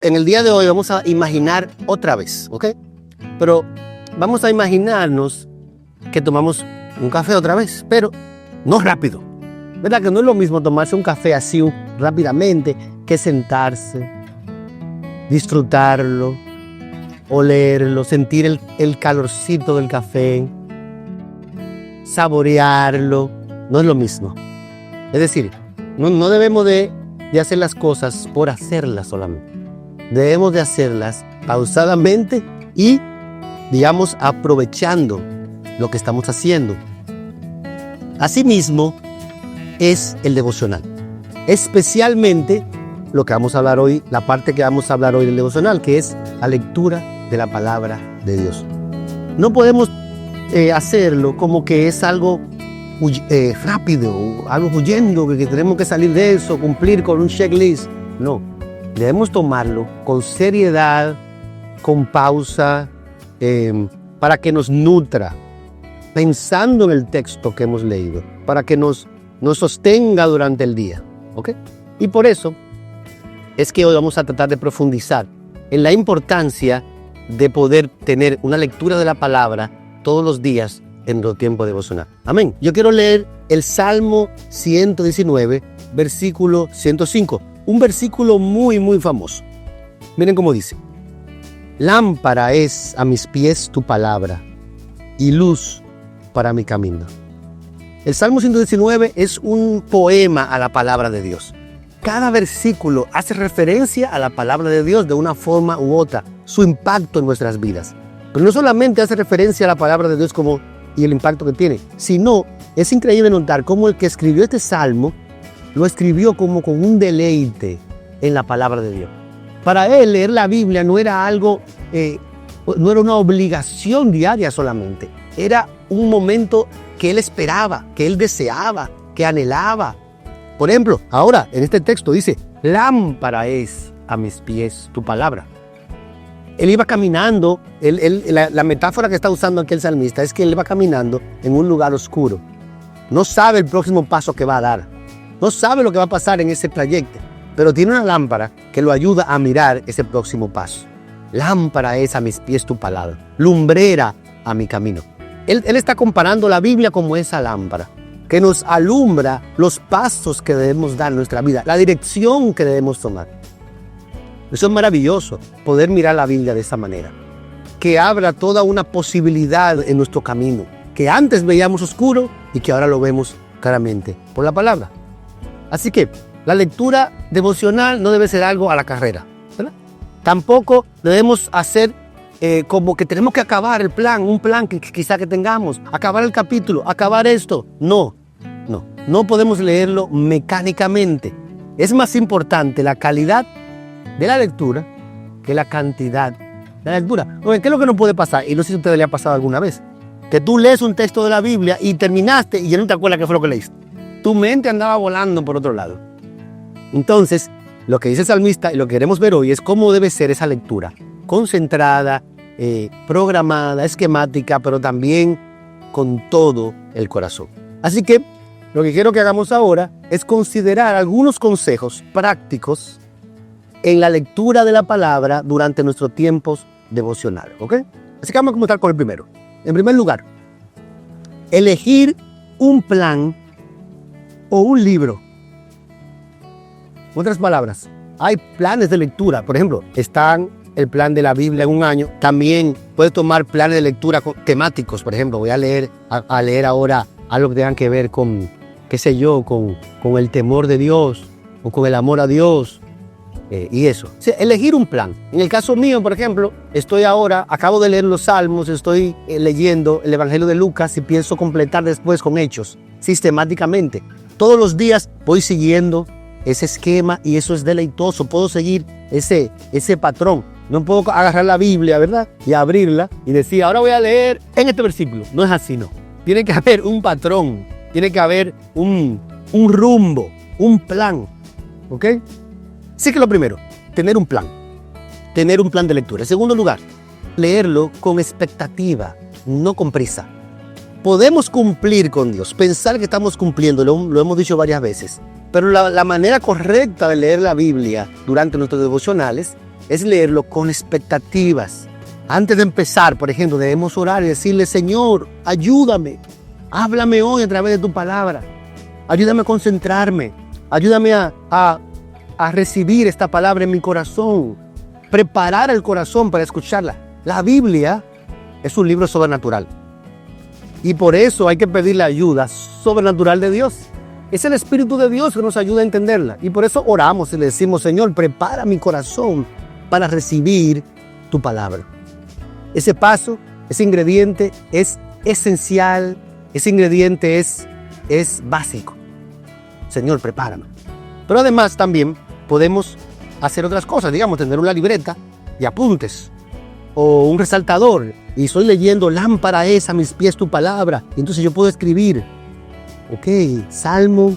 en el día de hoy vamos a imaginar otra vez, ¿ok? Pero vamos a imaginarnos que tomamos un café otra vez, pero no rápido. ¿Verdad que no es lo mismo tomarse un café así rápidamente que sentarse, disfrutarlo, olerlo, sentir el calorcito del café, saborearlo? No es lo mismo. Es decir, no debemos de hacer las cosas por hacerlas solamente. Debemos de hacerlas pausadamente y, digamos, aprovechando lo que estamos haciendo. Asimismo, es el devocional. Especialmente lo que vamos a hablar hoy, la parte que vamos a hablar hoy del devocional, que es la lectura de la palabra de Dios. No podemos hacerlo como que es algo rápido, algo huyendo, que tenemos que salir de eso, cumplir con un checklist. No, debemos tomarlo con seriedad, con pausa, para que nos nutra, pensando en el texto que hemos leído, para que nos sostenga durante el día, ¿ok? Y por eso es que hoy vamos a tratar de profundizar en la importancia de poder tener una lectura de la palabra todos los días en nuestro tiempo devocional. Amén. Yo quiero leer el Salmo 119, versículo 105, un versículo muy, muy famoso. Miren cómo dice: lámpara es a mis pies tu palabra y luz para mi camino. El Salmo 119 es un poema a la palabra de Dios. Cada versículo hace referencia a la palabra de Dios de una forma u otra, su impacto en nuestras vidas. Pero no solamente hace referencia a la palabra de Dios y el impacto que tiene, sino es increíble notar cómo el que escribió este salmo lo escribió como con un deleite en la palabra de Dios. Para él, leer la Biblia no era algo, no era una obligación diaria solamente, era un momento que él esperaba, que él deseaba, que anhelaba. Por ejemplo, ahora en este texto dice: lámpara es a mis pies tu palabra. Él iba caminando, la metáfora que está usando aquí el salmista es que él va caminando en un lugar oscuro. No sabe el próximo paso que va a dar, no sabe lo que va a pasar en ese trayecto, pero tiene una lámpara que lo ayuda a mirar ese próximo paso. Lámpara es a mis pies tu palabra, lumbrera a mi camino. Él está comparando la Biblia como esa lámpara que nos alumbra los pasos que debemos dar en nuestra vida, la dirección que debemos tomar. Eso es maravilloso, poder mirar la Biblia de esa manera, que abra toda una posibilidad en nuestro camino, que antes veíamos oscuro y que ahora lo vemos claramente por la palabra. Así que la lectura devocional no debe ser algo a la carrera, ¿verdad? Tampoco debemos hacer como que tenemos que acabar un plan que quizá que tengamos, acabar el capítulo, acabar esto. No podemos leerlo mecánicamente. Es más importante la calidad de la lectura que la cantidad de la lectura. Porque ¿qué es lo que no puede pasar? Y no sé si a ustedes les ha pasado alguna vez, que tú lees un texto de la Biblia y terminaste y ya no te acuerdas qué fue lo que leíste. Tu mente andaba volando por otro lado. Entonces, lo que dice el salmista y lo que queremos ver hoy es cómo debe ser esa lectura, concentrada, programada, esquemática, pero también con todo el corazón. Así que lo que quiero que hagamos ahora es considerar algunos consejos prácticos en la lectura de la palabra durante nuestros tiempos devocionales, ¿ok? Así que vamos a comenzar con el primero. En primer lugar, elegir un plan o un libro. En otras palabras, hay planes de lectura. Por ejemplo, están el plan de la Biblia en un año. También puedes tomar planes de lectura temáticos. Por ejemplo, voy a leer ahora algo que tenga que ver con, qué sé yo, con el temor de Dios o con el amor a Dios y eso. O sea, elegir un plan. En el caso mío, por ejemplo, acabo de leer los Salmos, estoy leyendo el Evangelio de Lucas y pienso completar después con Hechos, sistemáticamente. Todos los días voy siguiendo ese esquema y eso es deleitoso. Puedo seguir ese patrón. No puedo agarrar la Biblia, ¿verdad? Y abrirla y decir, ahora voy a leer en este versículo. No es así, no. Tiene que haber un patrón, tiene que haber un rumbo, un plan, ¿ok? Así que lo primero, tener un plan de lectura. En segundo lugar, leerlo con expectativa, no con prisa. Podemos cumplir con Dios, pensar que estamos cumpliendo, lo hemos dicho varias veces, pero la manera correcta de leer la Biblia durante nuestros devocionales es leerlo con expectativas. Antes de empezar, por ejemplo, debemos orar y decirle: Señor, ayúdame, háblame hoy a través de tu palabra, ayúdame a concentrarme, ayúdame a recibir esta palabra en mi corazón, preparar el corazón para escucharla. La Biblia es un libro sobrenatural y por eso hay que pedir la ayuda sobrenatural de Dios. Es el Espíritu de Dios que nos ayuda a entenderla y por eso oramos y le decimos: Señor, prepara mi corazón para recibir tu palabra. Ese paso, ese ingrediente es esencial, ese ingrediente es básico. Señor, prepárame. Pero además también podemos hacer otras cosas, digamos, tener una libreta y apuntes o un resaltador y estoy leyendo: lámpara es a mis pies tu palabra, y entonces yo puedo escribir, Salmo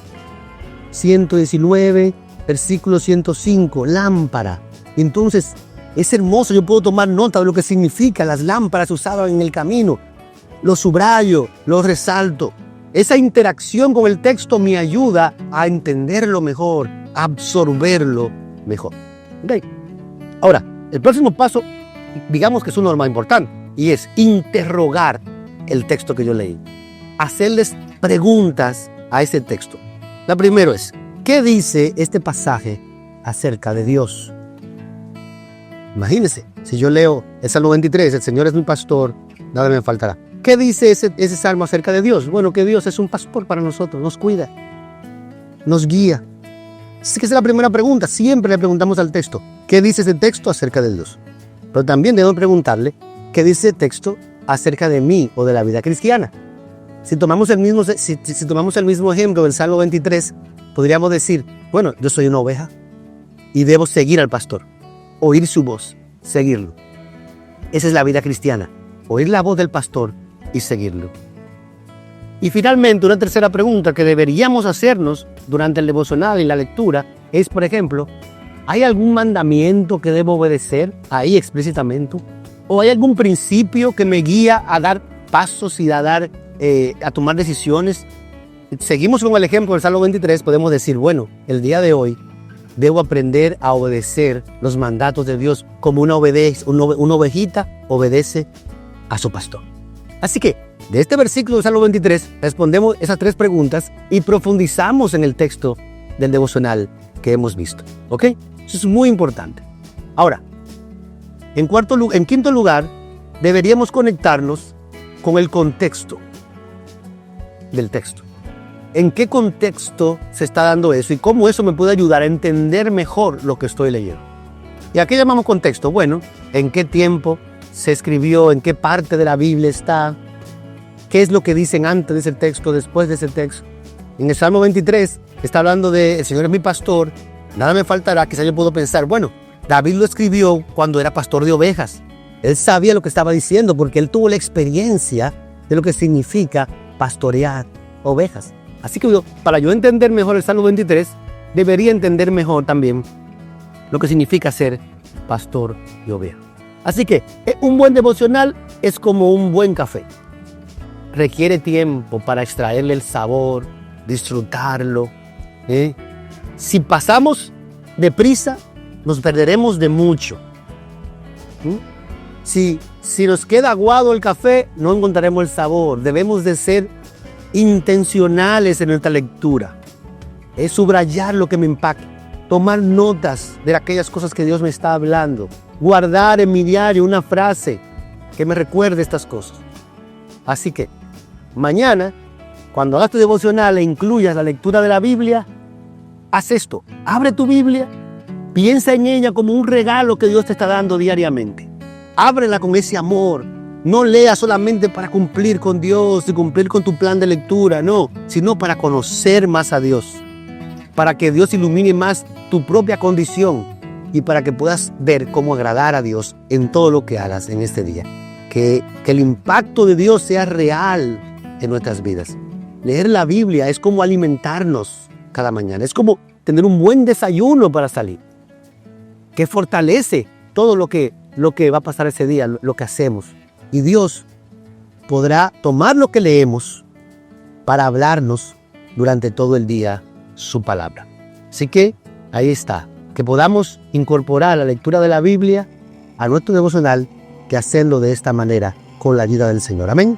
119, versículo 105, lámpara. Entonces es hermoso, yo puedo tomar nota de lo que significa las lámparas usadas en el camino, los subrayo, los resalto. Esa interacción con el texto me ayuda a entenderlo mejor, a absorberlo mejor. ¿Okay? Ahora, el próximo paso, digamos que es uno de los más importantes, y es interrogar el texto que yo leí. Hacerles preguntas a ese texto. La primera es: ¿qué dice este pasaje acerca de Dios? Imagínense, si yo leo el Salmo 23, el Señor es mi pastor, nada me faltará. ¿Qué dice ese salmo acerca de Dios? Bueno, que Dios es un pastor para nosotros, nos cuida, nos guía. Así que esa es la primera pregunta. Siempre le preguntamos al texto: ¿qué dice ese texto acerca de Dios? Pero también debemos preguntarle: ¿qué dice ese texto acerca de mí o de la vida cristiana? Si tomamos el mismo ejemplo del Salmo 23, podríamos decir: bueno, yo soy una oveja y debo seguir al pastor, oír su voz, seguirlo. Esa es la vida cristiana, oír la voz del pastor y seguirlo. Y finalmente, una tercera pregunta que deberíamos hacernos durante el devocional y la lectura es, por ejemplo, ¿hay algún mandamiento que debo obedecer ahí explícitamente? ¿O hay algún principio que me guía a dar pasos y a tomar decisiones? Seguimos con el ejemplo del Salmo 23, podemos decir: bueno, el día de hoy debo aprender a obedecer los mandatos de Dios como una ovejita obedece a su pastor. Así que, de este versículo del Salmo 23, respondemos esas tres preguntas y profundizamos en el texto del devocional que hemos visto. ¿Ok? Eso es muy importante. Ahora, en quinto lugar, deberíamos conectarnos con el contexto del texto. ¿En qué contexto se está dando eso? Y cómo eso me puede ayudar a entender mejor lo que estoy leyendo. ¿Y a qué llamamos contexto? Bueno, ¿en qué tiempo se escribió? ¿En qué parte de la Biblia está? ¿Qué es lo que dicen antes de ese texto, después de ese texto? En el Salmo 23 está hablando de: el Señor es mi pastor, nada me faltará. Quizá yo puedo pensar: bueno, David lo escribió cuando era pastor de ovejas. Él sabía lo que estaba diciendo porque él tuvo la experiencia de lo que significa pastorear ovejas. Así que para yo entender mejor el Salmo 23, debería entender mejor también lo que significa ser pastor de ovejas. Así que un buen devocional es como un buen café. Requiere tiempo para extraerle el sabor, disfrutarlo. Si pasamos deprisa, nos perderemos de mucho. Si nos queda aguado el café, no encontraremos el sabor. Debemos de ser intencionales en nuestra lectura. Es subrayar lo que me impacta, tomar notas de aquellas cosas que Dios me está hablando, guardar en mi diario una frase que me recuerde estas cosas. Así que mañana, cuando hagas tu devocional e incluyas la lectura de la Biblia, haz esto: abre tu Biblia, piensa en ella como un regalo que Dios te está dando diariamente. Ábrela con ese amor. No leas solamente para cumplir con Dios y cumplir con tu plan de lectura, no, sino para conocer más a Dios, para que Dios ilumine más tu propia condición y para que puedas ver cómo agradar a Dios en todo lo que hagas en este día. Que el impacto de Dios sea real en nuestras vidas. Leer la Biblia es como alimentarnos cada mañana, es como tener un buen desayuno para salir, que fortalece todo lo que va a pasar ese día, lo que hacemos. Y Dios podrá tomar lo que leemos para hablarnos durante todo el día su palabra. Así que ahí está. que podamos incorporar la lectura de la Biblia a nuestro devocional, que hacerlo de esta manera con la ayuda del Señor. Amén.